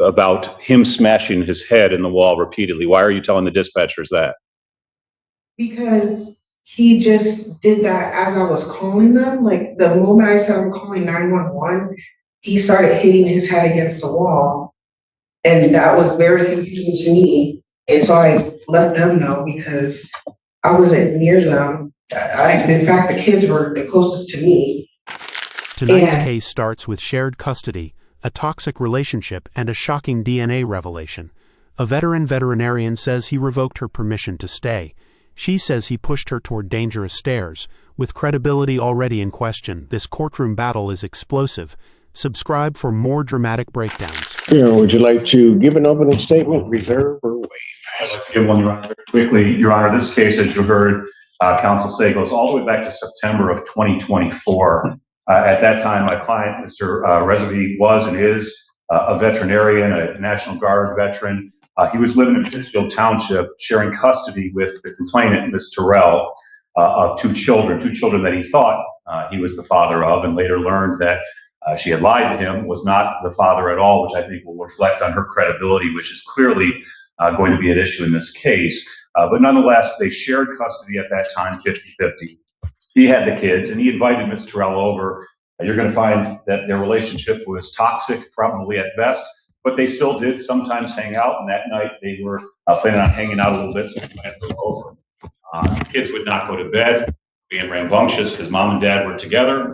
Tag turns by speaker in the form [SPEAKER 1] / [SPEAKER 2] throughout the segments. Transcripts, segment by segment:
[SPEAKER 1] about him smashing his head in the wall repeatedly? Why are you telling the dispatchers that?
[SPEAKER 2] Because he just did that as I was calling them. Like the moment I said I'm calling 911, he started hitting his head against the wall. And that was very confusing to me. And so I let them know because I wasn't near them. In fact, the kids were the closest to me.
[SPEAKER 3] Tonight's case starts with shared custody, a toxic relationship, and a shocking DNA revelation. A veterinarian says he revoked her permission to stay. She says he pushed her toward dangerous stairs. With credibility already in question, this courtroom battle is explosive. Subscribe for more dramatic breakdowns.
[SPEAKER 4] Would you like to give an opening statement, reserve, or waive?
[SPEAKER 1] I'd like to give one, Your Honor, very quickly. Your Honor, this case, as you heard counsel say, goes all the way back to September of 2024. At that time, my client, Mr. Rezavi, was and is a veterinarian, a National Guard veteran. He was living in Pittsfield Township, sharing custody with the complainant, Ms. Terrell, of two children that he thought he was the father of, and later learned that she had lied to him, was not the father at all, which I think will reflect on her credibility, which is clearly going to be an issue in this case. But nonetheless, they shared custody at that time, 50-50. He had the kids, and he invited Ms. Terrell over. You're going to find that their relationship was toxic, probably at best, but they still did sometimes hang out, and that night they were planning on hanging out a little bit, so we went over. The kids would not go to bed, being rambunctious because mom and dad were together.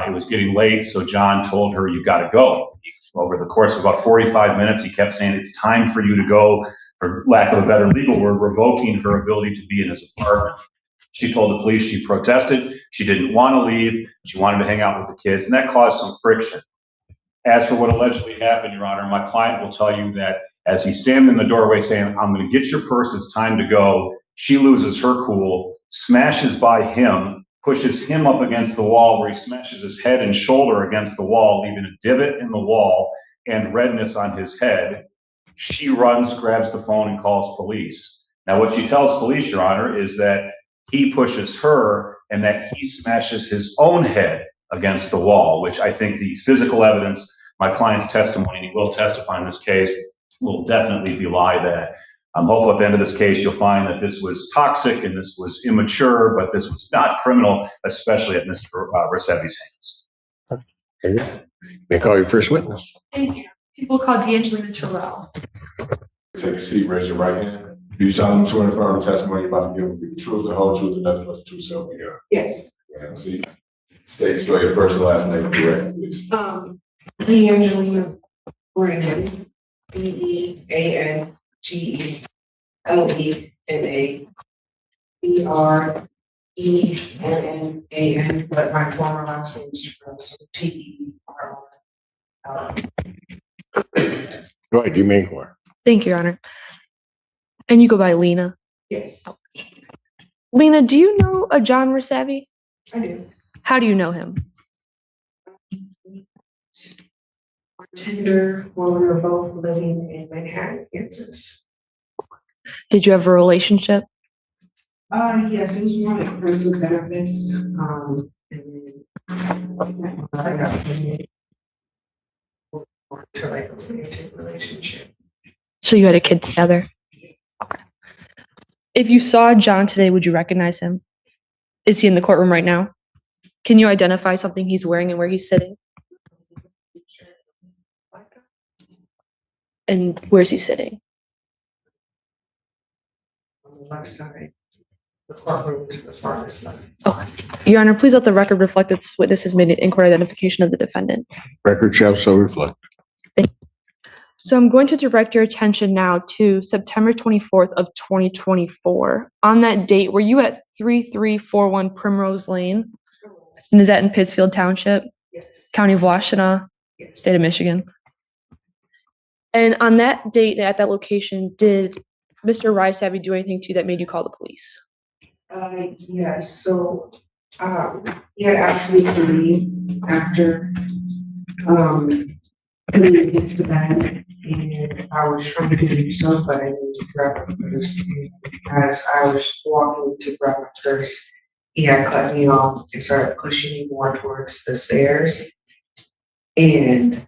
[SPEAKER 1] It was getting late, so John told her, "You got to go." Over the course of about 45 minutes, he kept saying, "It's time for you to go," for lack of a better legal word, revoking her ability to be in his apartment. She told the police she protested. She didn't want to leave. She wanted to hang out with the kids, and that caused some friction. As for what allegedly happened, Your Honor, my client will tell you that as he's standing in the doorway saying, "I'm going to get your purse, it's time to go," she loses her cool, smashes by him, pushes him up against the wall where he smashes his head and shoulder against the wall, leaving a divot in the wall and redness on his head. She runs, grabs the phone, and calls police. Now, what she tells police, Your Honor, is that he pushes her and that he smashes his own head against the wall, which I think the physical evidence, my client's testimony, and he will testify in this case, will definitely belie that. I'm hopeful at the end of this case, you'll find that this was toxic and this was immature, but this was not criminal, especially at Mr. Resavi's hands.
[SPEAKER 4] May I call your first witness?
[SPEAKER 5] Thank you. People call D'Angelina Terrell.
[SPEAKER 6] Take a seat, raise your right hand. Do you solemnly swear to affirm the testimony you're about to give will be the truth, the whole truth, and nothing but the truth, so help you God?
[SPEAKER 2] Yes.
[SPEAKER 6] See, state, spell your first and last name correct, please.
[SPEAKER 2] D'Angelina Brennan, Beangelena Brennan, but my former last name is Terrell.
[SPEAKER 4] Go ahead, you may inquire.
[SPEAKER 5] Thank you, Your Honor. And you go by Lena?
[SPEAKER 2] Yes.
[SPEAKER 5] Lena, do you know a John Resavi?
[SPEAKER 2] I do.
[SPEAKER 5] How do you know him?
[SPEAKER 2] Bartender when we were both living in Manhattan, Kansas.
[SPEAKER 5] Did you have a relationship?
[SPEAKER 2] Yes, it was one of friends with benefits. And then I got married to like a romantic relationship.
[SPEAKER 5] So you had a kid together? Okay. If you saw John today, would you recognize him? Is he in the courtroom right now? Can you identify something he's wearing and where he's sitting? And where's he sitting?
[SPEAKER 2] On the left side. The courtroom to the farthest left.
[SPEAKER 5] Okay. Your Honor, please let the record reflect that this witness has made an inquiry identification of the defendant.
[SPEAKER 4] Record shall so reflect.
[SPEAKER 5] So I'm going to direct your attention now to September 24th of 2024. On that date, were you at 3341 Primrose Lane? And is that in Pittsfield Township?
[SPEAKER 2] Yes.
[SPEAKER 5] County of Washtenaw,
[SPEAKER 2] Yes.
[SPEAKER 5] State of Michigan? And on that date at that location, did Mr. Resavi do anything to you that made you call the police?
[SPEAKER 2] Yes. So he had asked me to leave after putting me against the bed, and I was trying to do so, but I didn't grab my purse. As I was walking to grab my purse, he had cut me off and started pushing me more towards the stairs. And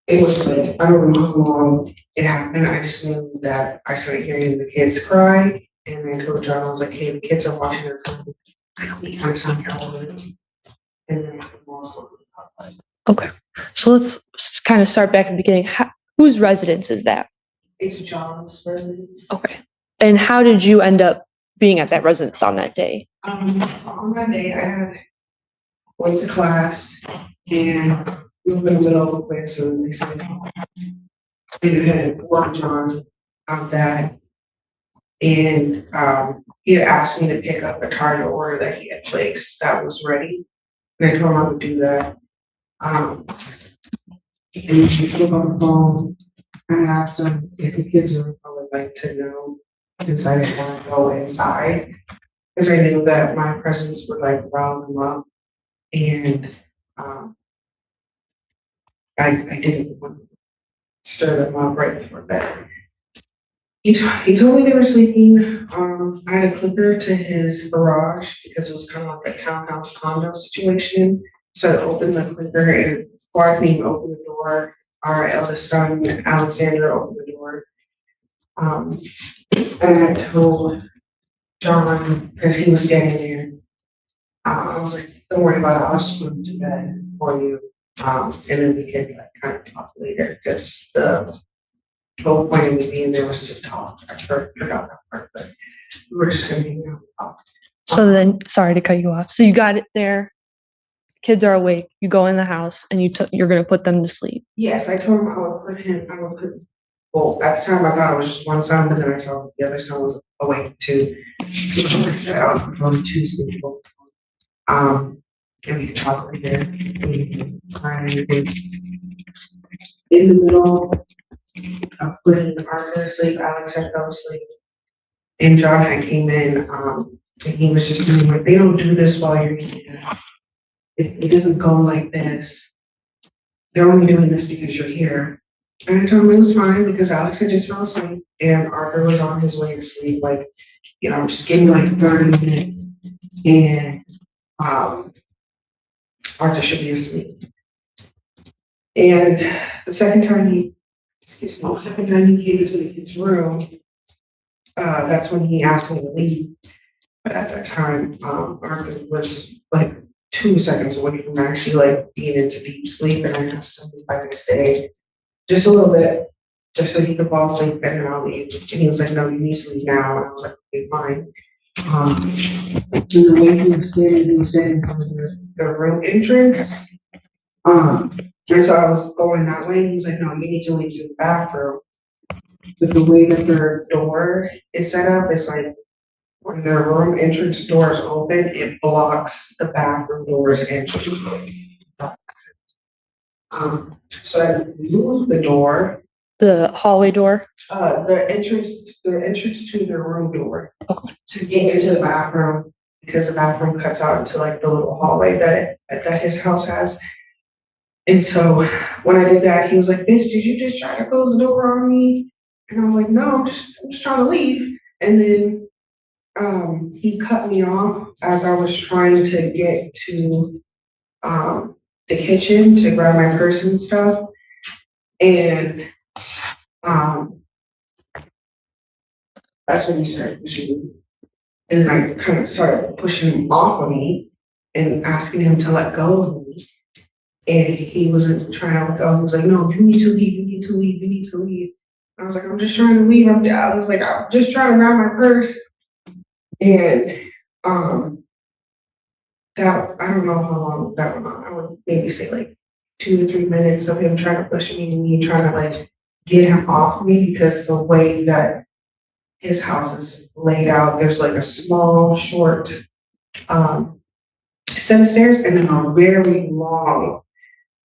[SPEAKER 2] it was like, I don't know how long it happened. I just knew that I started hearing the kids cry. And I told John, I was like, hey, the kids are watching their phone. We kind of sound elements. And then the walls were up.
[SPEAKER 5] Okay, so let's kind of start back at the beginning. Whose residence is that?
[SPEAKER 2] It's John's residence.
[SPEAKER 5] Okay, and how did you end up being at that residence on that day?
[SPEAKER 2] On that day, went to class and we were in the middle of a quiz, so they said, you had worked on that. And he had asked me to pick up a target order that he had placed that was ready. And I told him I would do that. And he took on the phone and asked him if the kids would probably like to know, because I didn't want to go inside. Because I knew that my presence would like rile them up. And I didn't want to stir them up right before bed. He told me they were sleeping. I had a clicker to his garage because it was kind of like a townhouse condo situation. So I opened the clicker, and before I could even open the door, our eldest son, Alexander, opened the door. And I told John, because he was standing there, I was like, don't worry about it, I'll just put him to bed for you. And then we could like kind of talk later, because the whole point of me being there was to talk. I forgot that part, but we were just gonna hang out and talk.
[SPEAKER 5] So then, sorry to cut you off. So you got it there. Kids are awake. You go in the house and you're going to put them to sleep.
[SPEAKER 2] Yes, I told him well, at the time I thought it was just one son, but then I saw the other son was awake too. So I said, I was probably two sleepable. And we could talk later. In the middle of putting Arthur to sleep, Alex had fell asleep. And John had came in, and he was just saying, like, they don't do this while you're here. It doesn't go like this. They're only doing this because you're here. And I told him it was fine because Alex had just fell asleep and Arthur was on his way to sleep. Like, just give me like 30 minutes and Arthur should be asleep. And the second time he came into the kid's room, that's when he asked me to leave. But at that time, Arthur was like 2 seconds away from actually like being into deep sleep, and I asked him if I could stay just a little bit, just so he could fall asleep, and then I'll leave. And he was like, "No, you need to leave now." And I was like, "Okay, fine." And the way he was standing in front of the room entrance. And so I was going that way, and he was like, "No, you need to leave to the bathroom." But the way that their door is set up is like, when the room entrance door is open, it blocks the bathroom door's entrance. So I moved the door.
[SPEAKER 5] The hallway door?
[SPEAKER 2] The entrance to the room door to get into the bathroom, because the bathroom cuts out into like the little hallway that his house has. And so when I did that, he was like, "Bitch, did you just try to close the door on me?" And I was like, "No, I'm just trying to leave." And then he cut me off as I was trying to get to the kitchen to grab my purse and stuff. And that's when he started pushing me. And I kind of started pushing him off of me and asking him to let go of me. And he wasn't trying to let go. He was like, "No, you need to leave, you need to leave, you need to leave." And I was like, "I'm just trying to leave." I was like, "I'm just trying to grab my purse." And that, I don't know how long that went on. I would maybe say like 2 to 3 minutes of him trying to push me and me trying to like get him off me, because the way that his house is laid out, there's like a small, short set of stairs and then a very long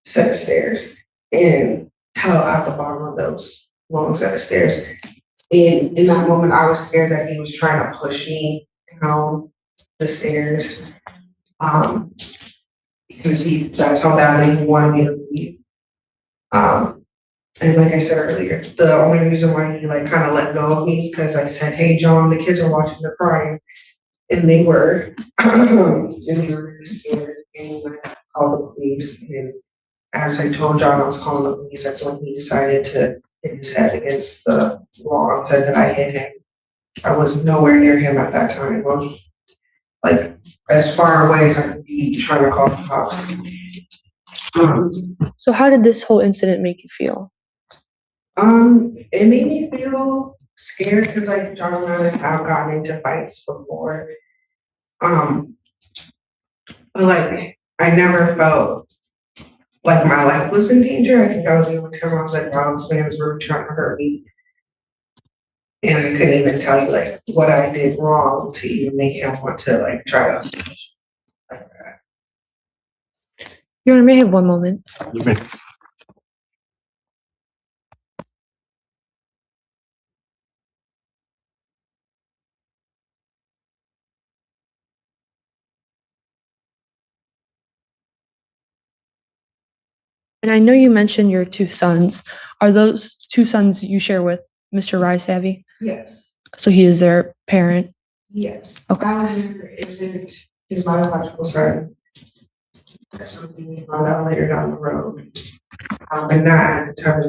[SPEAKER 2] set of stairs, and tile at the bottom of those long set of stairs. And in that moment, I was scared that he was trying to push me down the stairs. Because that's how badly he wanted me to leave. And like I said earlier, the only reason why he like kind of let go of me is because I said, "Hey, John, the kids are watching, they're crying." And they were, and they were really scared, and I called the police, and as I told John, I was calling the police. That's when he decided to hit his head against the wall and said that I hit him. I was nowhere near him at that time. I was like as far away as I could be trying to call the cops.
[SPEAKER 5] So how did this whole incident make you feel?
[SPEAKER 2] It made me feel scared because like John and I have gotten into fights before. But like I never felt like my life was in danger. I think that was the only time I was like, wow, this man's really trying to hurt me. And I couldn't even tell you like what I did wrong to even make him want to like try to.
[SPEAKER 5] Your Honor, may I have one moment?
[SPEAKER 4] You may-
[SPEAKER 5] And I know you mentioned your two sons. Are those two sons you share with Mr. Rysavvy?
[SPEAKER 2] Yes,
[SPEAKER 5] So he is their parent?
[SPEAKER 2] yes.
[SPEAKER 5] Okay.
[SPEAKER 2] Alexander isn't his biological son. That's something we found out later down the road. But not at the time of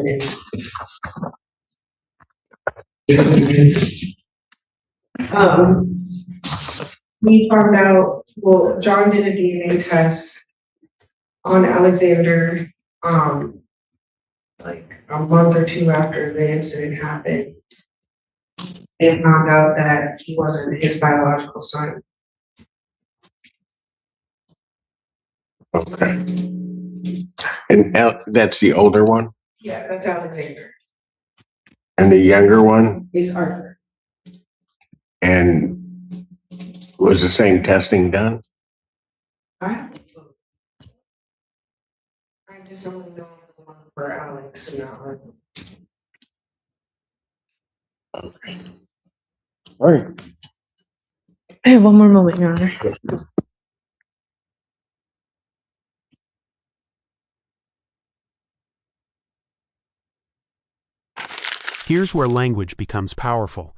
[SPEAKER 2] we found out, well, John did a DNA test on Alexander, like a month or two after the incident happened. And found out that he wasn't his biological son.
[SPEAKER 4] Okay. And that's the older one,
[SPEAKER 2] Yeah, that's Alexander.
[SPEAKER 4] and the younger one,
[SPEAKER 2] He's Arthur.
[SPEAKER 4] and was the same testing done?
[SPEAKER 2] I just only know the one for Alex and not Arthur.
[SPEAKER 4] Okay. All right.
[SPEAKER 5] I have one more moment, Your Honor.
[SPEAKER 3] Here's where language becomes powerful.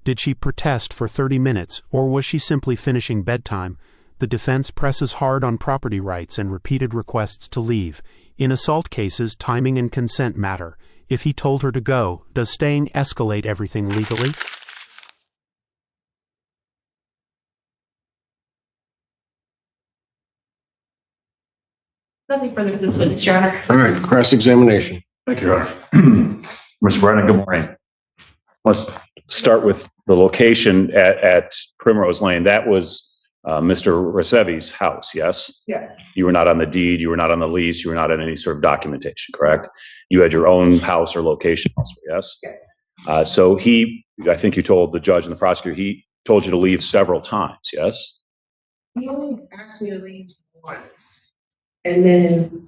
[SPEAKER 3] Did she protest for 30 minutes, or was she simply finishing bedtime? The defense presses hard on property rights and repeated requests to leave. In assault cases, timing and consent matter. If he told her to go, does staying escalate everything legally?
[SPEAKER 5] Nothing further to this witness, Your Honor.
[SPEAKER 4] All right, cross-examination.
[SPEAKER 1] Thank you, Your Honor. Mr. Brennan, good morning. Let's start with the location at Primrose Lane. That was Mr. Reshaped's house, yes?
[SPEAKER 2] Yes,
[SPEAKER 1] You were not on the deed, you were not on the lease, you were not on any sort of documentation, correct? You had your own house or location elsewhere, yes?
[SPEAKER 2] yes.
[SPEAKER 1] So I think you told the judge and the prosecutor, he told you to leave several times, yes?
[SPEAKER 2] He only asked me to leave once. And then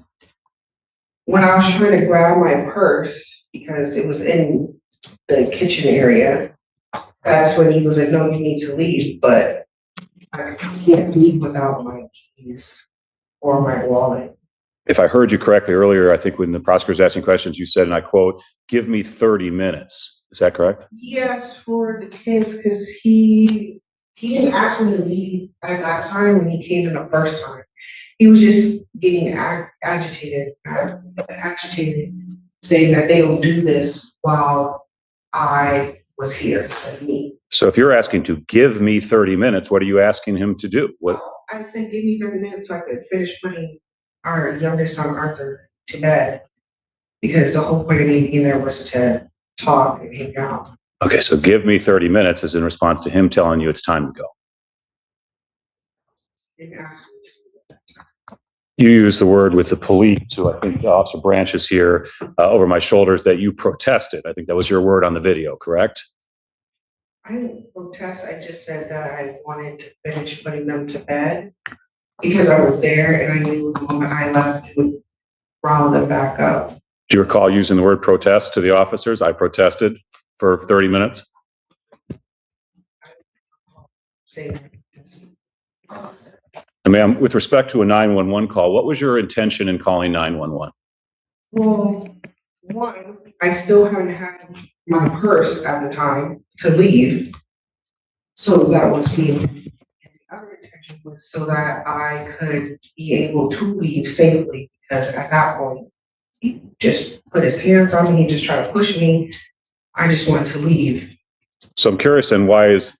[SPEAKER 2] when I was trying to grab my purse, because it was in the kitchen area, that's when he was like, no, you need to leave, but I can't leave without my keys or my wallet.
[SPEAKER 1] If I heard you correctly earlier, I think when the prosecutor was asking questions, you said, and I quote, "Give me 30 minutes." Is that correct?
[SPEAKER 2] Yes, for the kids, because he didn't ask me to leave at that time when he came in the first time. He was just getting agitated, saying that they will do this while I was here, like me.
[SPEAKER 1] So if you're asking to give me 30 minutes, what are you asking him to do? What?
[SPEAKER 2] I said, give me 30 minutes so I could finish putting our youngest son Arthur to bed, because the whole point of me being there was to talk and hang out.
[SPEAKER 1] Okay, so give me 30 minutes is in response to him telling you it's time to go.
[SPEAKER 2] And ask me to.
[SPEAKER 1] You use the word with the police, who I think Officer Branch is here over my shoulders, that you protested. I think that was your word on the video, correct?
[SPEAKER 2] I didn't protest, I just said that I wanted to finish putting them to bed because I was there and I knew the moment I left, it would rile them back up.
[SPEAKER 1] Do you recall using the word protest to the officers? I protested for 30 minutes.
[SPEAKER 2] Say,
[SPEAKER 1] Ma'am, with respect to a 911 call, what was your intention in calling 911?
[SPEAKER 2] well, one, I still haven't had my purse at the time to leave. So that was the, and the other intention was so that I could be able to leave safely. because at that point, he just put his hands on me, he just tried to push me. I just wanted to leave.
[SPEAKER 1] So I'm curious, then, why is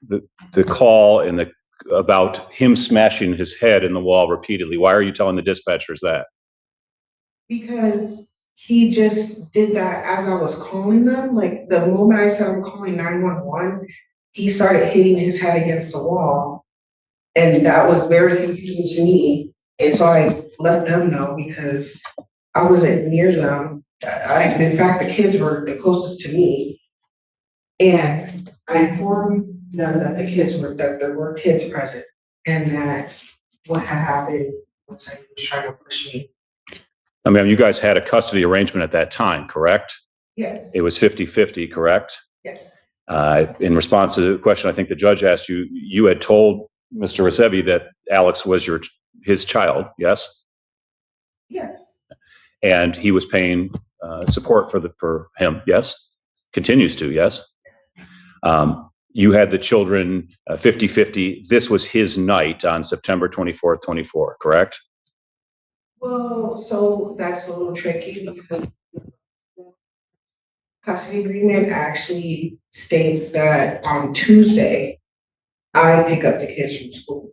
[SPEAKER 1] the call and about him smashing his head in the wall repeatedly? Why are you telling the dispatchers that?
[SPEAKER 2] Because he just did that as I was calling them. Like the moment I said I'm calling 911, he started hitting his head against the wall. And that was very confusing to me. And so I let them know because I wasn't near them. In fact, the kids were the closest to me. And I informed them that that there were kids present and that what had happened was like he was trying to push me.
[SPEAKER 1] I mean, you guys had a custody arrangement at that time, correct?
[SPEAKER 2] Yes.
[SPEAKER 1] It was 50-50, correct?
[SPEAKER 2] Yes.
[SPEAKER 1] In response to the question I think the judge asked you, you had told Mr. Resevi that Alex was his child, yes?
[SPEAKER 2] Yes.
[SPEAKER 1] And he was paying support for him, yes? Continues to, yes? You had the children 50-50. This was his night on September 24th, 24, correct?
[SPEAKER 2] Well, so that's a little tricky because custody agreement actually states that on Tuesday, I pick up the kids from school.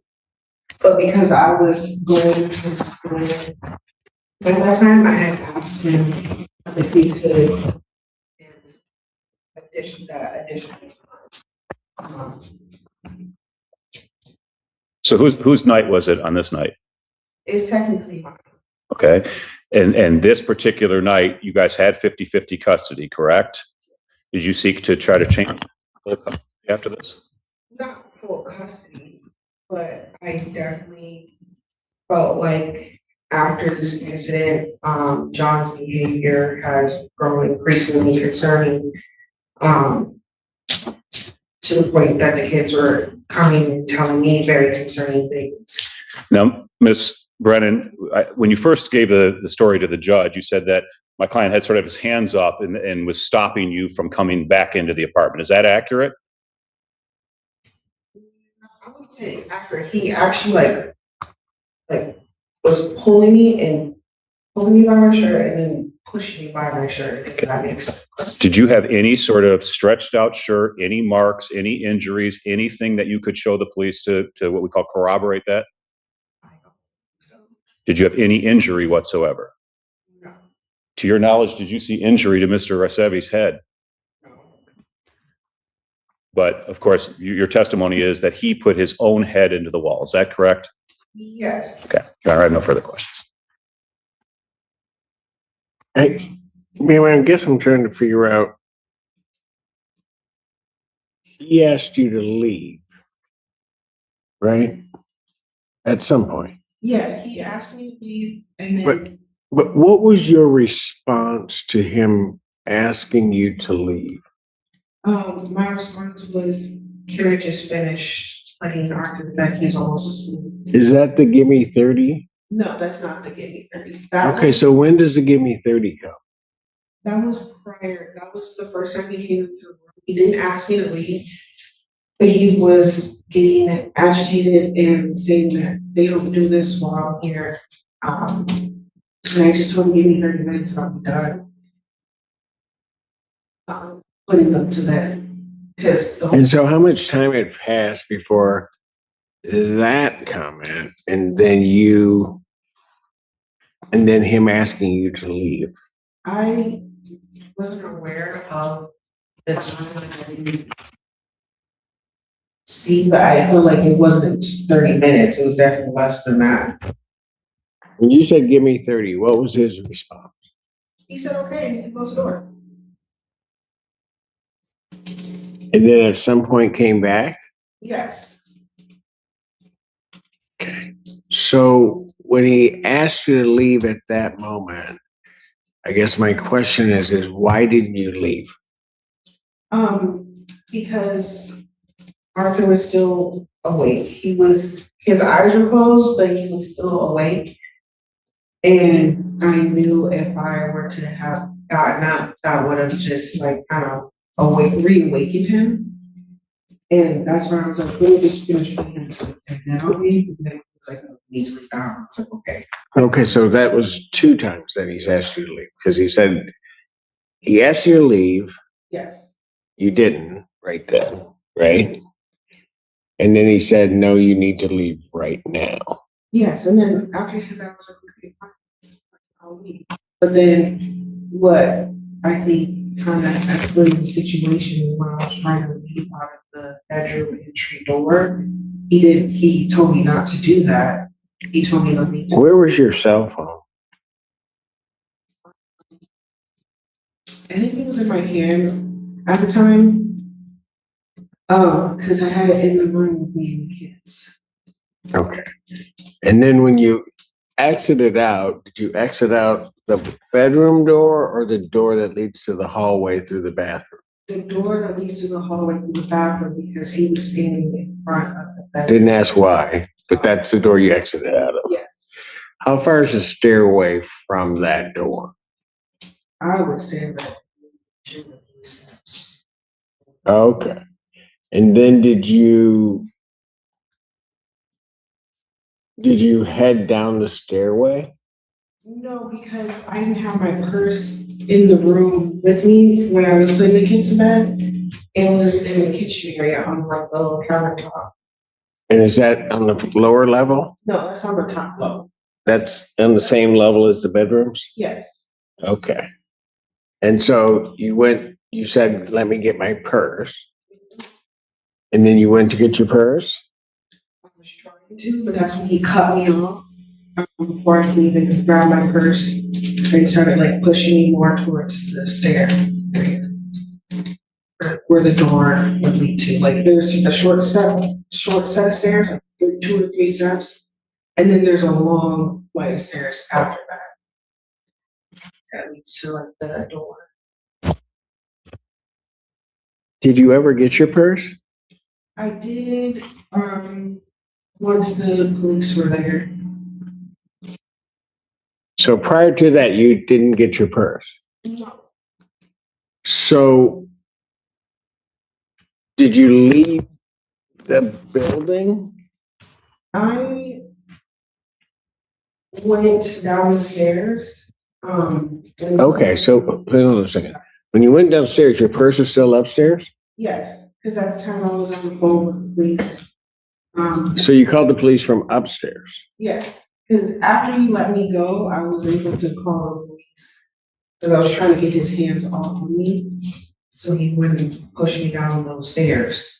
[SPEAKER 2] But because I was going to school at that time, I had asked him if he could additional. Um,
[SPEAKER 1] So whose night was it on this night?
[SPEAKER 2] it's technically mine.
[SPEAKER 1] Okay. And this particular night, you guys had 50-50 custody, correct? Did you seek to try to change full custody after this?
[SPEAKER 2] Not full custody, but I definitely felt like after this incident, John's behavior has grown increasingly concerning, to the point that the kids were coming and telling me very concerning things.
[SPEAKER 1] Now, Ms. Brennan, when you first gave the story to the judge, you said that my client had sort of his hands up and was stopping you from coming back into the apartment. Is that accurate?
[SPEAKER 2] I would say accurate. He actually like was pulling me by my shirt and then pushing me by my shirt, if that makes sense.
[SPEAKER 1] Did you have any sort of stretched out shirt, any marks, any injuries, anything that you could show the police to what we call corroborate that?
[SPEAKER 2] I don't think so.
[SPEAKER 1] Did you have any injury whatsoever?
[SPEAKER 2] No.
[SPEAKER 1] To your knowledge, did you see injury to Mr. Resevi's head?
[SPEAKER 2] No.
[SPEAKER 1] But of course, your testimony is that he put his own head into the wall. Is that correct?
[SPEAKER 2] Yes.
[SPEAKER 1] Okay. I have no further questions.
[SPEAKER 4] I guess I'm trying to figure out. He asked you to leave, right? At some point.
[SPEAKER 2] Yeah, he asked me to leave and then
[SPEAKER 4] But what was your response to him asking you to leave?
[SPEAKER 2] my response was, can I just finish playing the argument that he's almost asleep?
[SPEAKER 4] Is that the give me 30?
[SPEAKER 2] No, that's not the give me 30.
[SPEAKER 4] Okay, so when does the give me 30 come?
[SPEAKER 2] That was prior. That was the first time he came to the room. He didn't ask me to leave, but he was getting agitated and saying that they don't do this while I'm here. And I just told him, give me 30 minutes and I'll be done. Putting them to bed.
[SPEAKER 4] And so how much time had passed before that comment and then him asking you to leave?
[SPEAKER 2] I wasn't aware of the time I didn't see, but I feel like it wasn't 30 minutes. It was definitely less than that.
[SPEAKER 4] When you said give me 30, what was his response?
[SPEAKER 2] He said, okay, and he closed the door.
[SPEAKER 4] And then at some point came back?
[SPEAKER 2] Yes.
[SPEAKER 4] Okay. So when he asked you to leave at that moment, I guess my question is why didn't you leave?
[SPEAKER 2] Because Arthur was still awake. His eyes were closed, but he was still awake. And I knew if I were to have gotten up, that would have just like kind of reawakened him. And that's when I was like, really just finish playing and then I'll leave. And then was like, easily down. I was like, okay.
[SPEAKER 4] Okay, so that was 2 times that he's asked you to leave, because he said he asked you to leave,
[SPEAKER 2] Yes.
[SPEAKER 4] you didn't right then, right? And then he said, no, you need to leave right now.
[SPEAKER 2] Yes, and then after he said that, I was like, okay, fine, I'll leave. But then what I think kind of escalated the situation when I was trying to leave out of the bedroom entry door. He told me not to do that. He told me to leave.
[SPEAKER 4] Where was your cell phone?
[SPEAKER 2] I think it was in my hand at the time. Because I had it in the room with me and the kids.
[SPEAKER 4] Okay. And then when you exited out, did you exit out the bedroom door or the door that leads to the hallway through the bathroom?
[SPEAKER 2] The door that leads to the hallway through the bathroom because he was standing in front of the bedroom.
[SPEAKER 4] Didn't ask why, but that's the door you exited out of.
[SPEAKER 2] Yes,
[SPEAKER 4] How far is the stairway from that door?
[SPEAKER 2] I would say that.
[SPEAKER 4] Okay. And then did you head down the stairway?
[SPEAKER 2] No, because I didn't have my purse in the room with me when I was putting the kids to bed. It was in the kitchen area on like the little countertop.
[SPEAKER 4] And is that on the lower level?
[SPEAKER 2] No, that's on the top level.
[SPEAKER 4] That's on the same level as the bedrooms?
[SPEAKER 2] Yes.
[SPEAKER 4] Okay. And so you said, let me get my purse. And then you went to get your purse?
[SPEAKER 2] I was trying to, but that's when he cut me off before I could even grab my purse. And he started like pushing me more towards the stair where the door would lead to. Like there's a short set of stairs, like 2 or 3 steps, and then there's a long flight of stairs after that leads to like the door.
[SPEAKER 4] Did you ever get your purse?
[SPEAKER 2] I did once the police were there.
[SPEAKER 4] So prior to that, you didn't get your purse.
[SPEAKER 2] No.
[SPEAKER 4] So did you leave the building?
[SPEAKER 2] I went down the stairs.
[SPEAKER 4] Okay, so hold on a second. When you went downstairs, your purse was still upstairs?
[SPEAKER 2] Yes, because at the time I was on the phone with the police.
[SPEAKER 4] So you called the police from upstairs?
[SPEAKER 2] Yes, because after he let me go, I was able to call the police. Because I was trying to get his hands off of me, so he wouldn't push me down those stairs.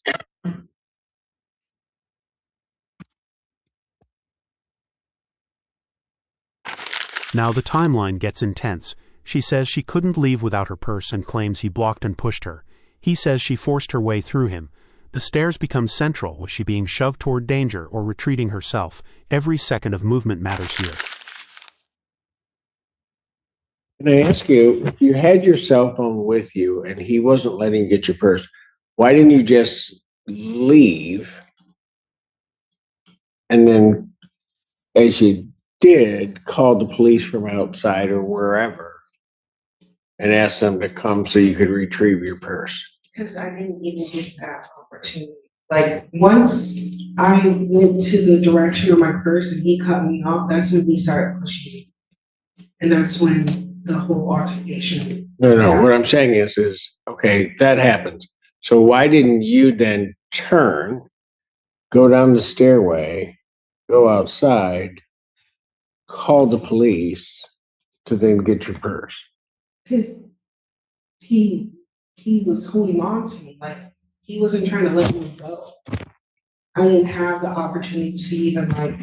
[SPEAKER 3] Now the timeline gets intense. She says she couldn't leave without her purse and claims he blocked and pushed her. He says she forced her way through him. The stairs become central. Was she being shoved toward danger or retreating herself? Every second of movement matters here.
[SPEAKER 4] Can I ask you, if you had your cell phone with you and he wasn't letting you get your purse, why didn't you just leave? And then, as you did, call the police from outside or wherever and ask them to come so you could retrieve your purse?
[SPEAKER 2] Because I didn't even get that opportunity. Like once I went to the direction of my purse and he cut me off, that's when he started pushing me. And that's when the whole altercation.
[SPEAKER 4] No, what I'm saying is, okay, that happens. So why didn't you then turn, go down the stairway, go outside, call the police to then get your purse?
[SPEAKER 2] Because he was holding on to me, like he wasn't trying to let me go. I didn't have the opportunity to even like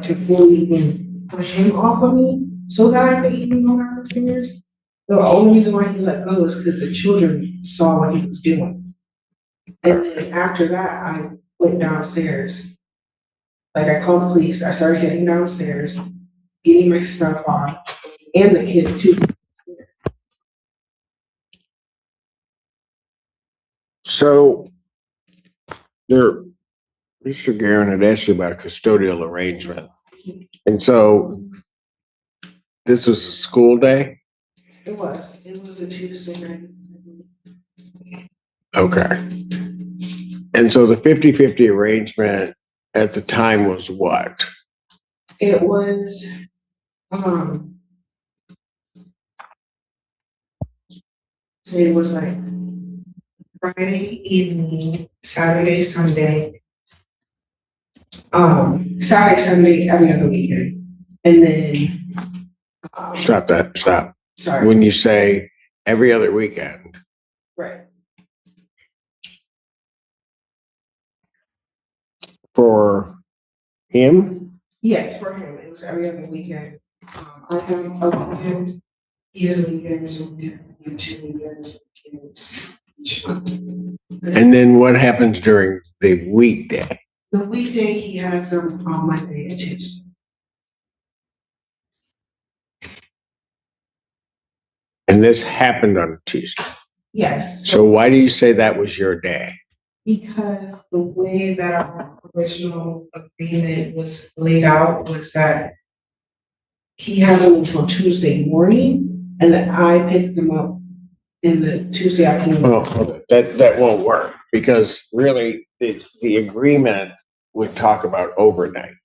[SPEAKER 2] to fully even push him off of me so that I could even go down the stairs. The only reason why he let go is because the children saw what he was doing. And then after that, I went downstairs. Like I called the police, I started heading downstairs, getting my stuff on, and the kids too.
[SPEAKER 4] So Mr. Guerin had asked you about a custodial arrangement. And so this was a school day?
[SPEAKER 2] It was a Tuesday night.
[SPEAKER 4] Okay. And so the 50-50 arrangement at the time was what?
[SPEAKER 2] It was, so it was like Friday evening, Saturday, Sunday. Saturday, Sunday, every other weekend. And then,
[SPEAKER 4] Stop.
[SPEAKER 2] sorry,
[SPEAKER 4] When you say every other weekend,
[SPEAKER 2] right.
[SPEAKER 4] for him?
[SPEAKER 2] Yes, for him, it was every other weekend. I have a weekend, he has a weekend, so we do 2 weekends with kids each month.
[SPEAKER 4] And then what happens during the weekday?
[SPEAKER 2] The weekday, he has them on Monday and Tuesday.
[SPEAKER 4] And this happened on Tuesday.
[SPEAKER 2] Yes.
[SPEAKER 4] So why do you say that was your day?
[SPEAKER 2] Because the way that our original agreement was laid out was that he has them until Tuesday morning, and then I pick them up in the Tuesday afternoon.
[SPEAKER 4] Well, that won't work because really the agreement would talk about overnights,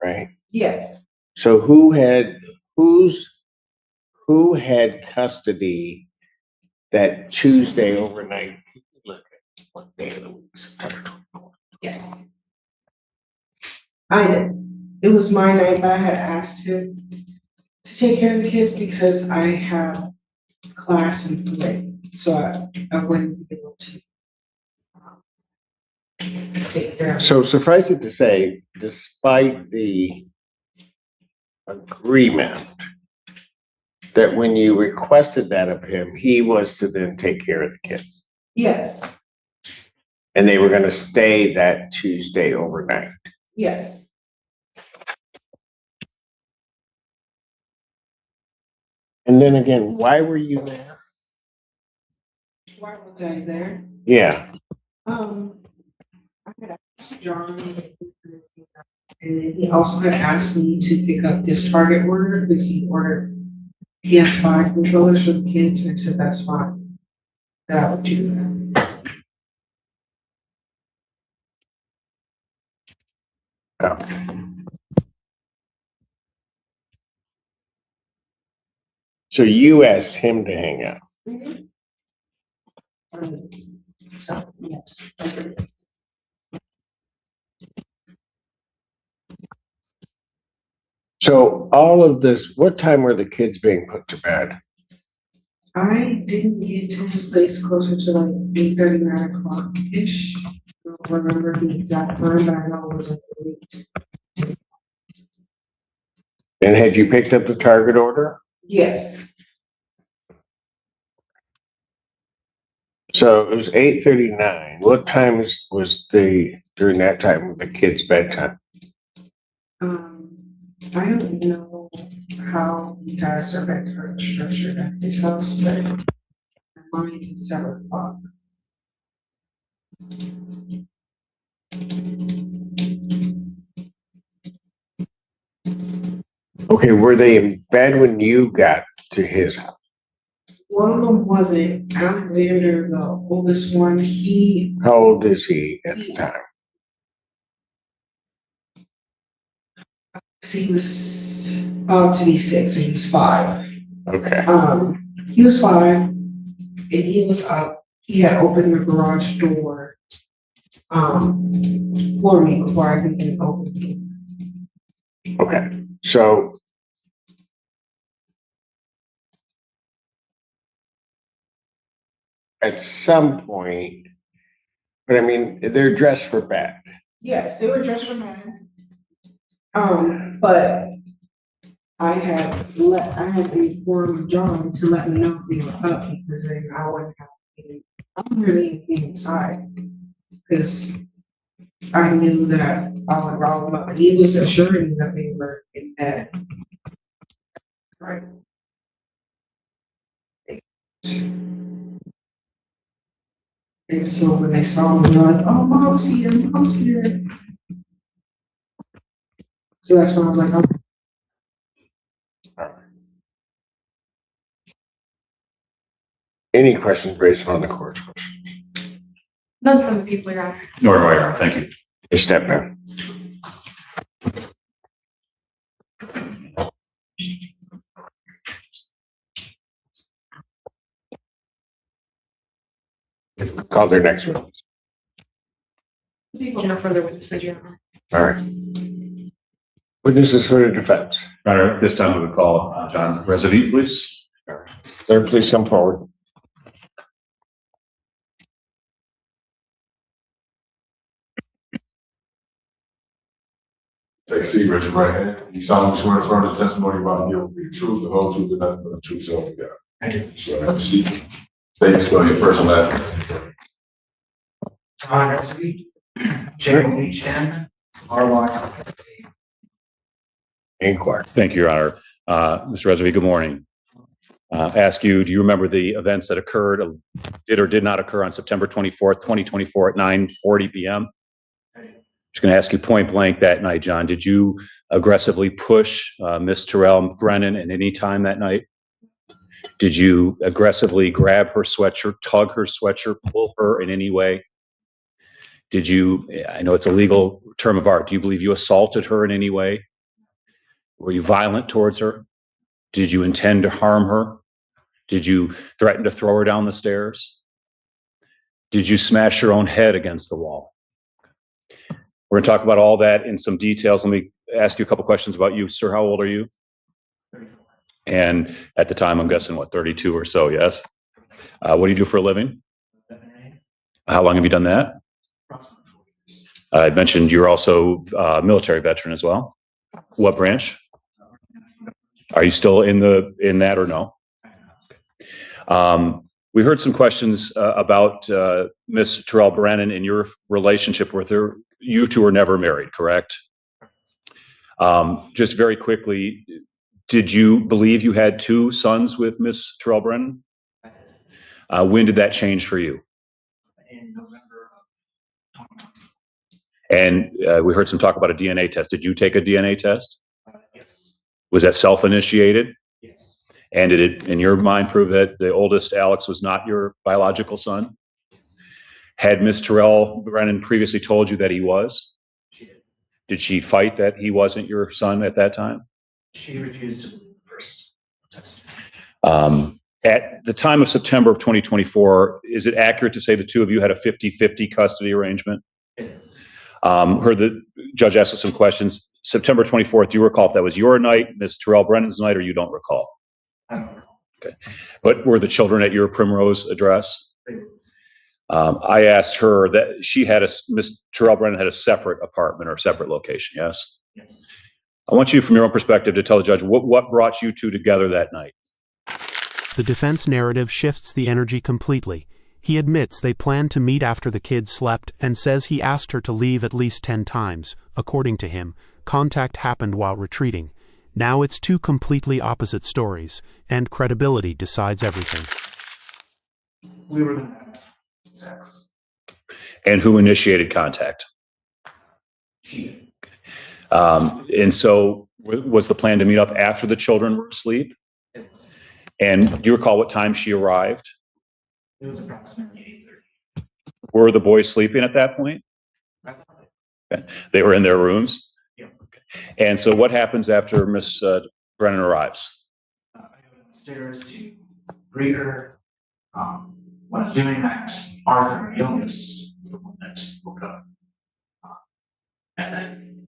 [SPEAKER 4] right?
[SPEAKER 2] Yes,
[SPEAKER 4] So who had custody that Tuesday overnight? Look at what day of the week, September 24th.
[SPEAKER 2] yes. I did. It was my night, but I had asked him to take care of the kids because I have class and play, so I wouldn't be able to take care of.
[SPEAKER 4] So suffice it to say, despite the agreement that when you requested that of him, he was to then take care of the kids.
[SPEAKER 2] Yes,
[SPEAKER 4] And they were going to stay that Tuesday overnight.
[SPEAKER 2] yes.
[SPEAKER 4] And then again, why were you there?
[SPEAKER 2] Why was I there?
[SPEAKER 4] Yeah.
[SPEAKER 2] I had asked John, and then he also had asked me to pick up his Target order because he ordered PS5 controllers for the kids, and I said that's fine. That I would do that.
[SPEAKER 4] Oh. So you asked him to hang out.
[SPEAKER 2] So, yes.
[SPEAKER 4] So all of this, what time were the kids being put to bed?
[SPEAKER 2] I didn't get to his place closer to like 8:30, 9 o'clock-ish. I don't remember the exact time, but I know it was like late.
[SPEAKER 4] And had you picked up the Target order?
[SPEAKER 2] Yes,
[SPEAKER 4] So it was 8:39. What time was during that time the kids' bedtime?
[SPEAKER 2] I don't know how you guys are bedtime structured at his house, but mine's at 7 o'clock.
[SPEAKER 4] Okay, were they in bed when you got to his house?
[SPEAKER 2] One of them wasn't. Alexander, the oldest one,
[SPEAKER 4] How old is he at the time?
[SPEAKER 2] he was about to be 6, and he was 5.
[SPEAKER 4] Okay.
[SPEAKER 2] He was 5, and he was up. He had opened the garage door, for me before I could even open it.
[SPEAKER 4] Okay. So at some point, but I mean, they're dressed for bed.
[SPEAKER 2] Yes, they were dressed for men. But I had informed John to let me know if they were up because then I wouldn't have to, I wouldn't really be inside. Because I knew that I would roll them up. He was assuring me that they were in bed. Right. And so when they saw me, they're like, oh, mom's here, mom's here. So that's when I was like, oh.
[SPEAKER 4] Any questions based on the court's question?
[SPEAKER 5] None from the people you're asking.
[SPEAKER 1] Nor do I, thank you.
[SPEAKER 4] Step in. Call their next one.
[SPEAKER 5] No further witnesses, Your Honor.
[SPEAKER 4] All right. Witnesses for the defense.
[SPEAKER 1] Your Honor, at this time we would call John Reserve, please.
[SPEAKER 4] Clerk, please come forward.
[SPEAKER 6] Take a seat, raise your right hand. You solemnly swear to affirm the testimony about to give will be the truth, the whole truth, and nothing but the truth, so help you God.
[SPEAKER 2] I do.
[SPEAKER 6] So have a seat. State spell your first and last name.
[SPEAKER 2] John Recipe, J-O-H-N, R-Y.
[SPEAKER 4] Inquire.
[SPEAKER 1] Thank you, Your Honor. Mr. Reserve, good morning. Ask you, do you remember the events that occurred, did or did not occur on September 24th, 2024 at 9:40 p.m.? Just going to ask you point blank that night, John, did you aggressively push Miss Terrell Brennan at any time that night? Did you aggressively grab her sweatshirt, tug her sweatshirt, pull her in any way? Did you, I know it's a legal term of art, do you believe you assaulted her in any way? Were you violent towards her? Did you intend to harm her? Did you threaten to throw her down the stairs? Did you smash your own head against the wall? We're going to talk about all that in some details. Let me ask you a couple questions about you, sir. How old are you? And at the time, I'm guessing, what, 32 or so, yes? What do you do for a living? How long have you done that? I mentioned you're also a military veteran as well. What branch? Are you still in that or no? We heard some questions about Miss Terrell Brennan and your relationship with her. You two were never married, correct? Just very quickly, did you believe you had two sons with Miss Terrell Brennan? When did that change for you?
[SPEAKER 2] In November of 2020.
[SPEAKER 1] And we heard some talk about a DNA test. Did you take a DNA test?
[SPEAKER 2] Yes.
[SPEAKER 1] Was that self-initiated?
[SPEAKER 2] Yes.
[SPEAKER 1] And did it, in your mind, prove that the oldest Alex was not your biological son?
[SPEAKER 2] Yes.
[SPEAKER 1] Had Miss Terrell Brennan previously told you that he was?
[SPEAKER 2] She did.
[SPEAKER 1] Did she fight that he wasn't your son at that time?
[SPEAKER 2] She refused to believe the first test.
[SPEAKER 1] At the time of September of 2024, is it accurate to say the two of you had a 50-50 custody arrangement?
[SPEAKER 2] It is.
[SPEAKER 1] Heard the judge ask us some questions. September 24th, do you recall if that was your night, Miss Terrell Brennan's night, or you don't recall?
[SPEAKER 2] I don't know.
[SPEAKER 1] Okay. But were the children at your Primrose address?
[SPEAKER 2] They were.
[SPEAKER 1] I asked her that Miss Terrell Brennan had a separate apartment or separate location, yes?
[SPEAKER 2] Yes.
[SPEAKER 1] I want you, from your own perspective, to tell the judge what brought you two together that night.
[SPEAKER 3] The defense narrative shifts the energy completely. He admits they planned to meet after the kids slept and says he asked her to leave at least 10 times. According to him, contact happened while retreating. Now it's two completely opposite stories, and credibility decides everything.
[SPEAKER 2] We were going to have sex.
[SPEAKER 1] And who initiated contact?
[SPEAKER 2] She did.
[SPEAKER 1] And so was the plan to meet up after the children were asleep?
[SPEAKER 2] It was.
[SPEAKER 1] And do you recall what time she arrived?
[SPEAKER 2] It was approximately 8:30.
[SPEAKER 1] Were the boys sleeping at that point?
[SPEAKER 2] I thought
[SPEAKER 1] Okay. They were in their rooms?
[SPEAKER 2] Yeah.
[SPEAKER 1] And so what happens after Miss Brennan arrives?
[SPEAKER 2] I go downstairs to greet her. When I'm doing that, Arthur Illness is the one that woke up. And then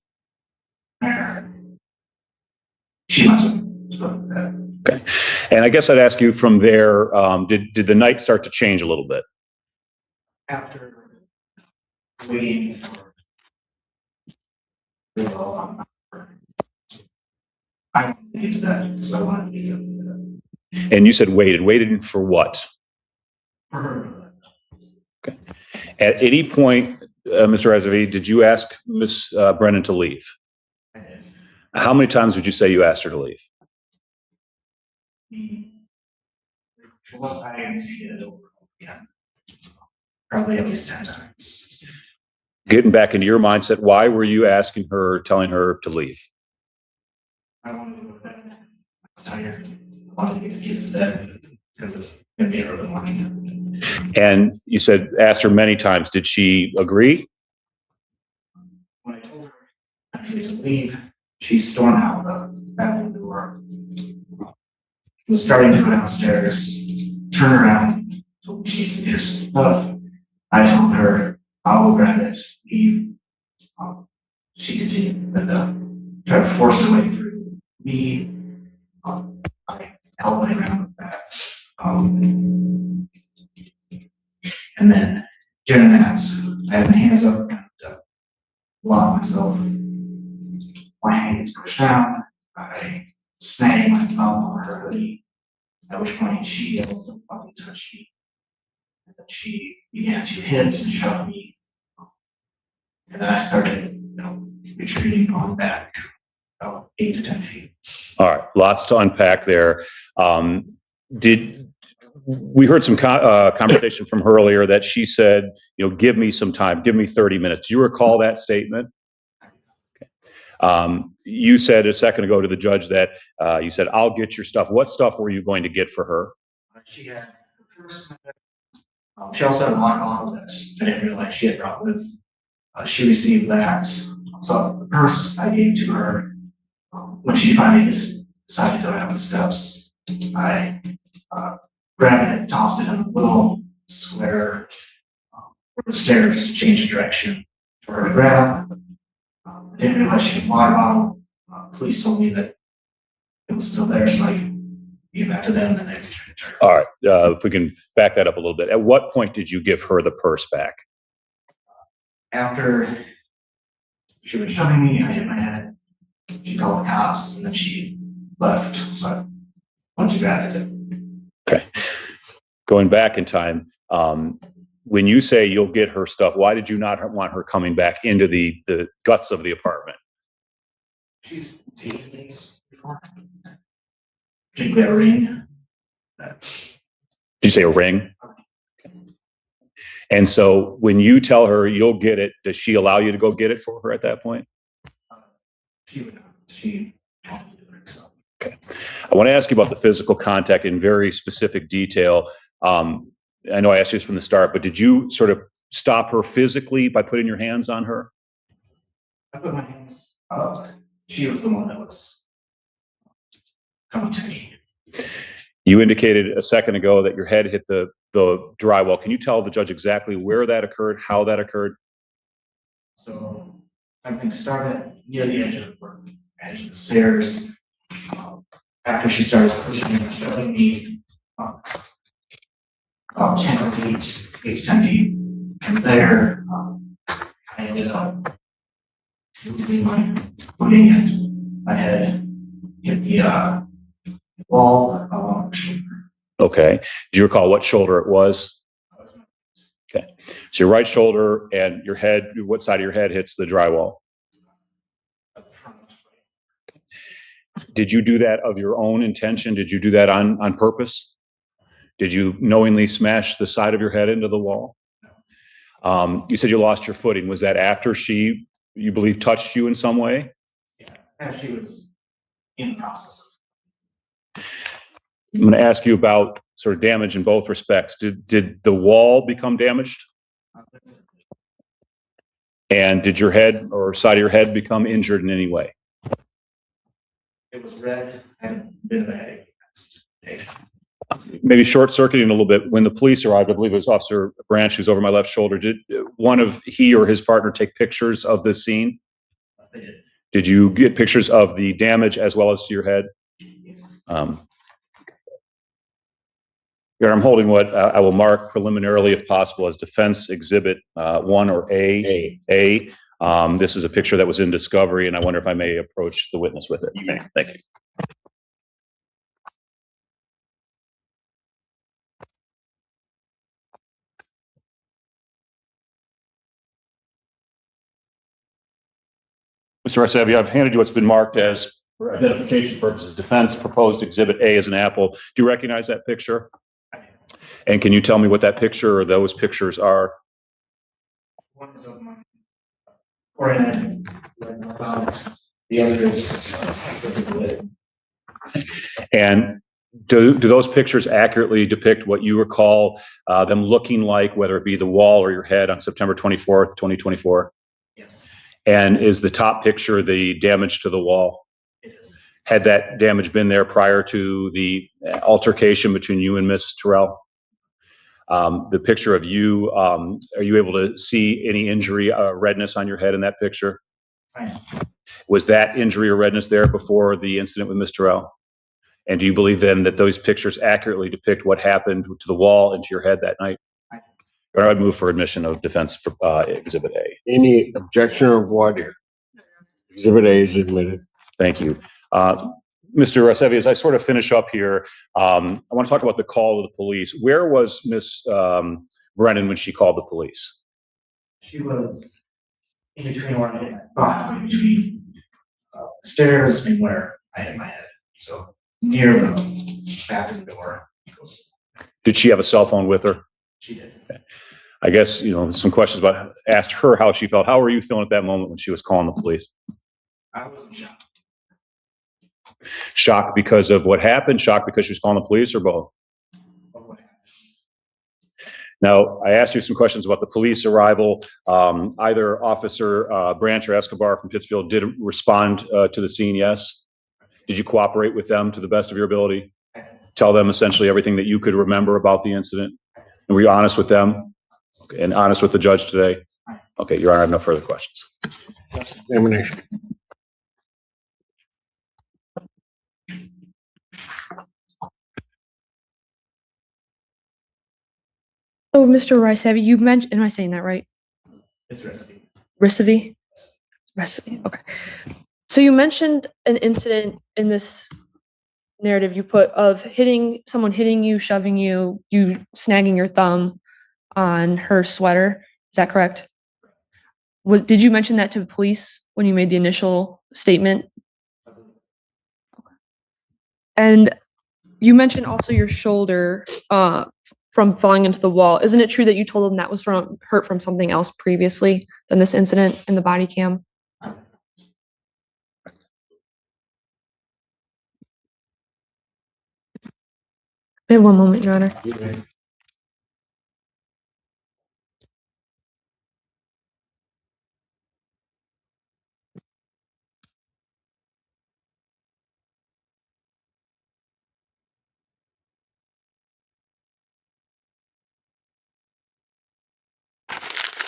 [SPEAKER 2] she must have spoken to that.
[SPEAKER 1] Okay. And I guess I'd ask you from there, did the night start to change a little bit?
[SPEAKER 2] After waiting for I needed that, so I wanted to do that.
[SPEAKER 1] And you said waited for what?
[SPEAKER 2] For her.
[SPEAKER 1] At any point, Mr. Rezavi, did you ask Miss Brennan to leave?
[SPEAKER 2] I did.
[SPEAKER 1] How many times would you say you asked her to leave?
[SPEAKER 2] Well, I did over again. Probably at least 10 times.
[SPEAKER 1] Getting back into your mindset, why were you asking her, telling her to leave?
[SPEAKER 2] I wanted to go to bed. I was tired. I wanted to get the kids to bed because it's gonna be early morning.
[SPEAKER 1] And you said, asked her many times. Did she agree?
[SPEAKER 2] When I told her actually to leave, she stormed out the bathroom door. Was starting to go downstairs, turn around, so she just look.
[SPEAKER 7] I told her, I'll grab it, leave. She continued and tried to force her way through me. I held my ground with that. And then during that, I had my hands up and blocked myself. My hands pushed down. I snagged my thumb on her hoodie, at which point she yelled, "Don't fucking touch me." And then she began to hit and shove me. And then I started, retreating, going back about 8 to 10 feet.
[SPEAKER 1] All right, lots to unpack there. We heard some conversation from her earlier that she said, give me some time, give me 30 minutes. Do you recall that statement? You said a second ago to the judge that you said, I'll get your stuff. What stuff were you going to get for her?
[SPEAKER 7] She had her purse. She also had a water bottle that I didn't realize she had brought with. She received that. So the purse I gave to her. When she finally decided to go down the steps, I grabbed it, tossed it in a little square where the stairs changed direction for her to grab. I didn't realize she had a water bottle. Police told me that it was still there, so I gave that to them, and then they returned it to her.
[SPEAKER 1] All right, if we can back that up a little bit. At what point did you give her the purse back?
[SPEAKER 7] After she was shoving me, I hit my head. She called the cops, and then she left. So once you grabbed it.
[SPEAKER 1] Okay. Going back in time, when you say you'll get her stuff, why did you not want her coming back into the guts of the apartment?
[SPEAKER 7] She's taken things before. Particularly a ring.
[SPEAKER 1] Did you say a ring? And so when you tell her you'll get it, does she allow you to go get it for her at that point?
[SPEAKER 7] She would not. She told me to do it herself.
[SPEAKER 1] Okay. I want to ask you about the physical contact in very specific detail. I know I asked you this from the start, but did you sort of stop her physically by putting your hands on her?
[SPEAKER 7] I put my hands up. She was the one that was coming to me.
[SPEAKER 1] You indicated a second ago that your head hit the drywall. Can you tell the judge exactly where that occurred, how that occurred?
[SPEAKER 7] So everything started near the edge of the stairs. After she started pushing and shoving me about 10 feet, 8 to 10 feet. And there, I ended up losing my footing and my head hit the wall along the shoulder.
[SPEAKER 1] Okay. Do you recall what shoulder it was? Okay. So your right shoulder and your head, what side of your head hits the drywall? Did you do that of your own intention? Did you do that on purpose? Did you knowingly smash the side of your head into the wall? You said you lost your footing. Was that after she, you believe, touched you in some way?
[SPEAKER 7] Yeah, as she was in the process.
[SPEAKER 1] I'm going to ask you about sort of damage in both respects. Did the wall become damaged? And did your head or side of your head become injured in any way?
[SPEAKER 7] It was red. I had a bit of a headache the next day.
[SPEAKER 1] Maybe short circuiting a little bit. When the police arrived, I believe it was Officer Branch, who's over my left shoulder. Did one of he or his partner take pictures of the scene?
[SPEAKER 7] They did.
[SPEAKER 1] Did you get pictures of the damage as well as to your head?
[SPEAKER 7] Yes.
[SPEAKER 1] Here I'm holding what I will mark preliminarily, if possible, as Defense Exhibit 1 or A. This is a picture that was in discovery, and I wonder if I may approach the witness with it. You may. Thank you. Mr. Resevi, I've handed you what's been marked as, for identification purposes, Defense Proposed Exhibit A as an apple. Do you recognize that picture? And can you tell me what that picture or those pictures are?
[SPEAKER 7] One is of my forehead, the other is
[SPEAKER 1] And do those pictures accurately depict what you recall them looking like, whether it be the wall or your head on September 24th, 2024?
[SPEAKER 7] yes,
[SPEAKER 1] And is the top picture the damage to the wall?
[SPEAKER 7] it is.
[SPEAKER 1] Had that damage been there prior to the altercation between you and Miss Terrell? The picture of you, are you able to see any injury, redness on your head in that picture?
[SPEAKER 7] I am.
[SPEAKER 1] Was that injury or redness there before the incident with Mr. L? And do you believe then that those pictures accurately depict what happened to the wall and to your head that night? Or I'd move for admission of defense Exhibit A.
[SPEAKER 4] Any objection or voir dire? Exhibit A is admitted.
[SPEAKER 1] Thank you. Mr. Rasevi, as I sort of finish up here, I want to talk about the call to the police. Where was Miss Brennan when she called the police?
[SPEAKER 7] She was in between where I hit my butt, between stairs and where I hit my head. So near the bathroom door.
[SPEAKER 1] Did she have a cell phone with her?
[SPEAKER 7] She did.
[SPEAKER 1] I guess, some questions about, asked her how she felt. How were you feeling at that moment when she was calling the police?
[SPEAKER 7] I was in shock.
[SPEAKER 1] Shocked because of what happened? Shocked because she was calling the police, or both?
[SPEAKER 7] Of what happened.
[SPEAKER 1] Now, I asked you some questions about the police arrival. Either Officer Branch or Escobar from Pittsfield did respond to the scene, yes? Did you cooperate with them to the best of your ability? Tell them essentially everything that you could remember about the incident? And were you honest with them? Okay, and honest with the judge today? Okay, Your Honor, I have no further questions.
[SPEAKER 4] Examination.
[SPEAKER 5] So, Mr. Ricevi, you mentioned, am I saying that right?
[SPEAKER 7] It's recipe.
[SPEAKER 5] Recipe? Recipe, okay. So you mentioned an incident in this narrative you put of someone hitting you, shoving you, you snagging your thumb on her sweater. Is that correct? Did you mention that to the police when you made the initial statement? And you mentioned also your shoulder from falling into the wall. Isn't it true that you told them that was hurt from something else previously than this incident in the body cam? I have one moment, Your Honor.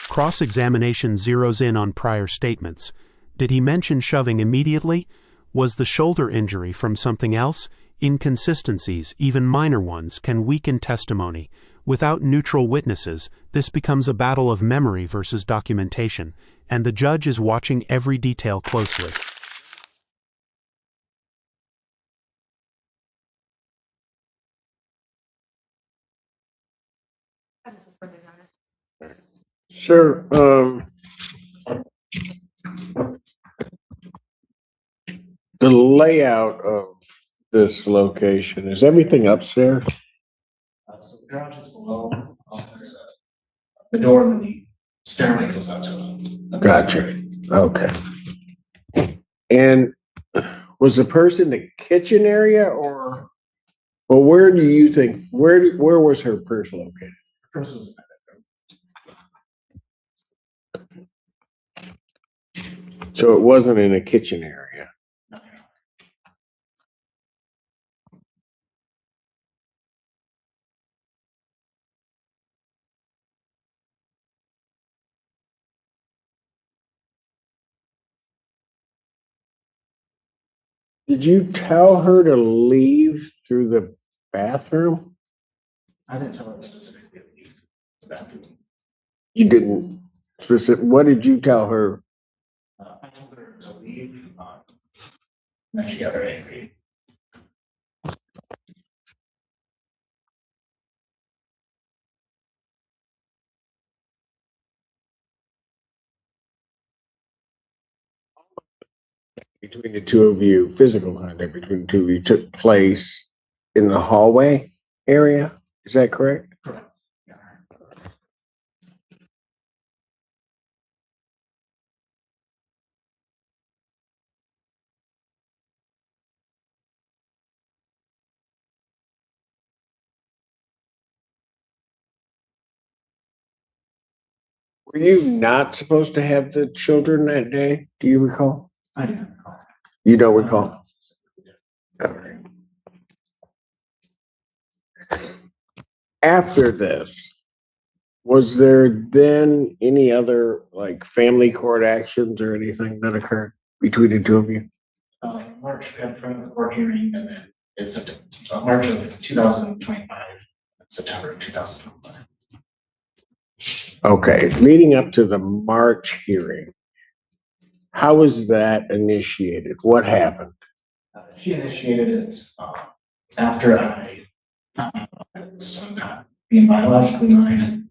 [SPEAKER 3] Cross-examination zeroes in on prior statements. Did he mention shoving immediately? Was the shoulder injury from something else? Inconsistencies, even minor ones, can weaken testimony. Without neutral witnesses, this becomes a battle of memory versus documentation, and the judge is watching every detail closely.
[SPEAKER 4] Sir, the layout of this location, is everything upstairs?
[SPEAKER 7] So the garage is below. There's the door and the stairway goes up to it.
[SPEAKER 4] Gotcha. Okay. And was the person in the kitchen area or where do you think, where was her purse located?
[SPEAKER 7] First was
[SPEAKER 4] So it wasn't in a kitchen area. Did you tell her to leave through the bathroom?
[SPEAKER 7] I didn't tell her specifically to leave the bathroom.
[SPEAKER 4] You didn't what did you tell her?
[SPEAKER 7] I told her to leave. And then she got very angry.
[SPEAKER 4] Between the two of you, physical contact between the two of you took place in the hallway area? Is that correct?
[SPEAKER 7] Correct. Yeah.
[SPEAKER 4] Were you not supposed to have the children that day? Do you recall?
[SPEAKER 7] I didn't recall.
[SPEAKER 4] You don't recall? All right. After this, was there then any other like family court actions or anything that occurred between the two of you?
[SPEAKER 7] March, we had front of the court hearing, and then it's March of 2025, September of 2025.
[SPEAKER 4] Okay, leading up to the March hearing, how was that initiated? What happened?
[SPEAKER 7] She initiated it after I was not being biologically mine.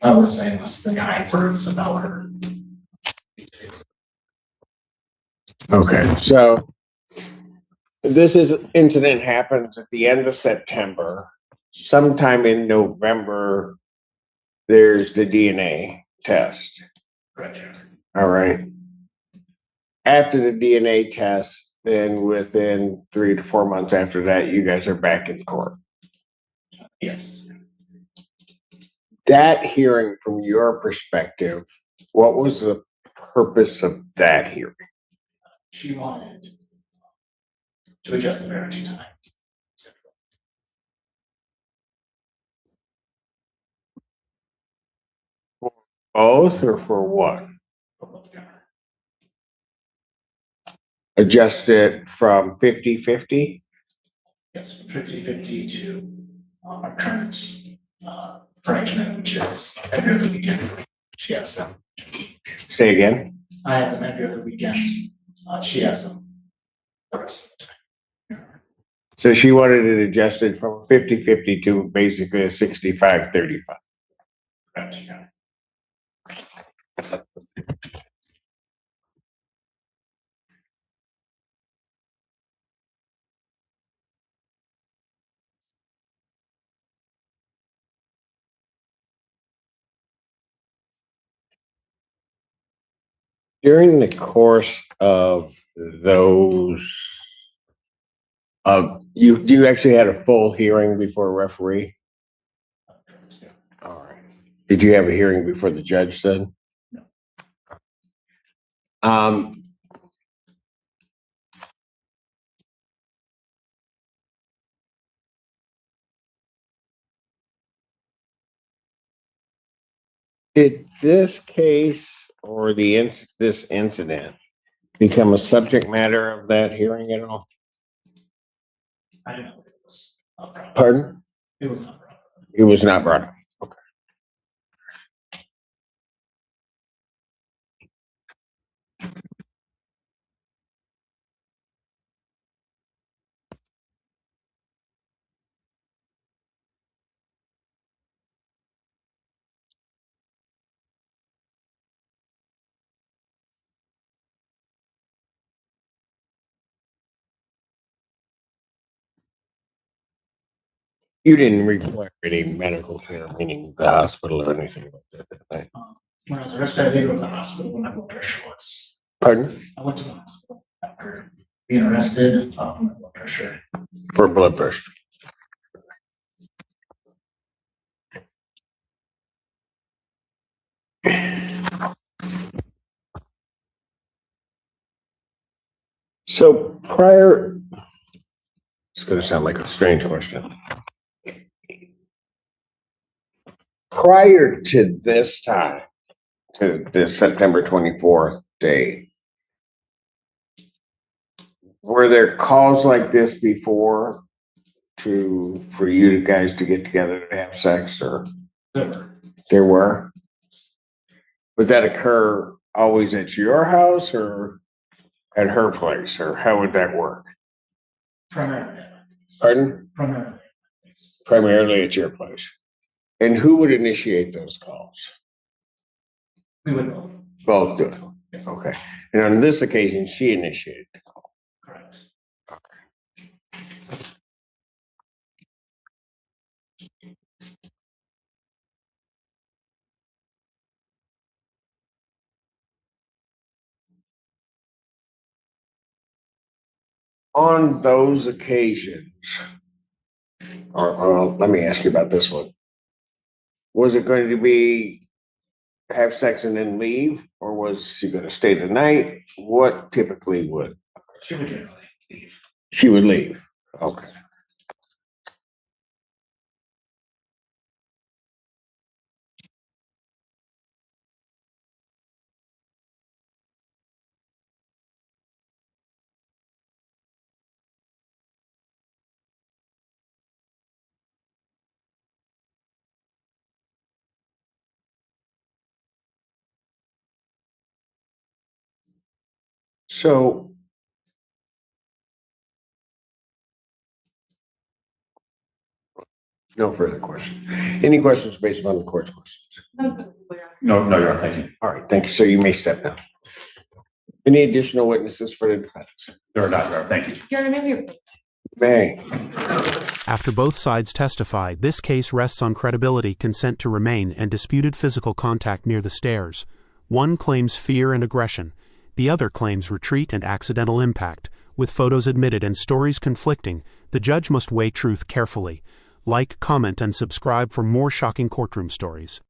[SPEAKER 7] I was saying this the kind words about her.
[SPEAKER 4] Okay, so incident happens at the end of September. Sometime in November, there's the DNA test.
[SPEAKER 7] Correct.
[SPEAKER 4] All right. After the DNA test, then within 3 to 4 months after that, you guys are back in court.
[SPEAKER 7] Yes.
[SPEAKER 4] That hearing, from your perspective, what was the purpose of that hearing?
[SPEAKER 7] She wanted to adjust the parenting time.
[SPEAKER 4] Both or for what? Adjust it from 50-50?
[SPEAKER 7] Yes, from 50-50 to our current arrangement, which is every other weekend. She has them.
[SPEAKER 4] Say again?
[SPEAKER 7] I have them every other weekend. She has them the rest of the time.
[SPEAKER 4] So she wanted it adjusted from 50-50 to basically a 65-35.
[SPEAKER 7] Correct, yeah.
[SPEAKER 4] During the course of those, you actually had a full hearing before a referee? All right. Did you have a hearing before the judge then?
[SPEAKER 7] No.
[SPEAKER 4] Um, did this case or this incident become a subject matter of that hearing at all?
[SPEAKER 7] I didn't know it was a problem.
[SPEAKER 4] Pardon?
[SPEAKER 7] It was not a problem.
[SPEAKER 4] It was not brought up. Okay. You didn't require any medical care, meaning the hospital or anything like that night?
[SPEAKER 7] When I was arrested, I did go to the hospital when my blood pressure was.
[SPEAKER 4] Pardon?
[SPEAKER 7] I went to the hospital after being arrested. My blood pressure.
[SPEAKER 4] For blood pressure. So it's going to sound like a strange question. Prior to this time, to this September 24th day, were there calls like this before for you guys to get together to have sex, or
[SPEAKER 7] Liver.
[SPEAKER 4] there were? Would that occur always at your house or at her place, or how would that work?
[SPEAKER 7] Primarily.
[SPEAKER 4] Pardon?
[SPEAKER 7] Primarily.
[SPEAKER 4] Primarily at your place. And who would initiate those calls?
[SPEAKER 7] We would both.
[SPEAKER 4] Both do it.
[SPEAKER 7] Yes.
[SPEAKER 4] Okay. And on this occasion, she initiated.
[SPEAKER 7] Correct.
[SPEAKER 4] On those occasions, or let me ask you about this one. Was it going to be have sex and then leave, or was she going to stay the night? What typically would?
[SPEAKER 7] She would generally leave.
[SPEAKER 4] She would leave. Okay. So no further questions. Any questions based upon the court's questions?
[SPEAKER 1] No, Your Honor, thank you.
[SPEAKER 4] All right, thank you, sir. You may step now. Any additional witnesses for the defense?
[SPEAKER 1] There are not, Your Honor, thank you.
[SPEAKER 5] Your Honor, maybe.
[SPEAKER 4] May.
[SPEAKER 3] After both sides testify, this case rests on credibility, consent to remain, and disputed physical contact near the stairs. One claims fear and aggression. The other claims retreat and accidental impact. With photos admitted and stories conflicting, the judge must weigh truth carefully. Like, comment, and subscribe for more shocking courtroom stories.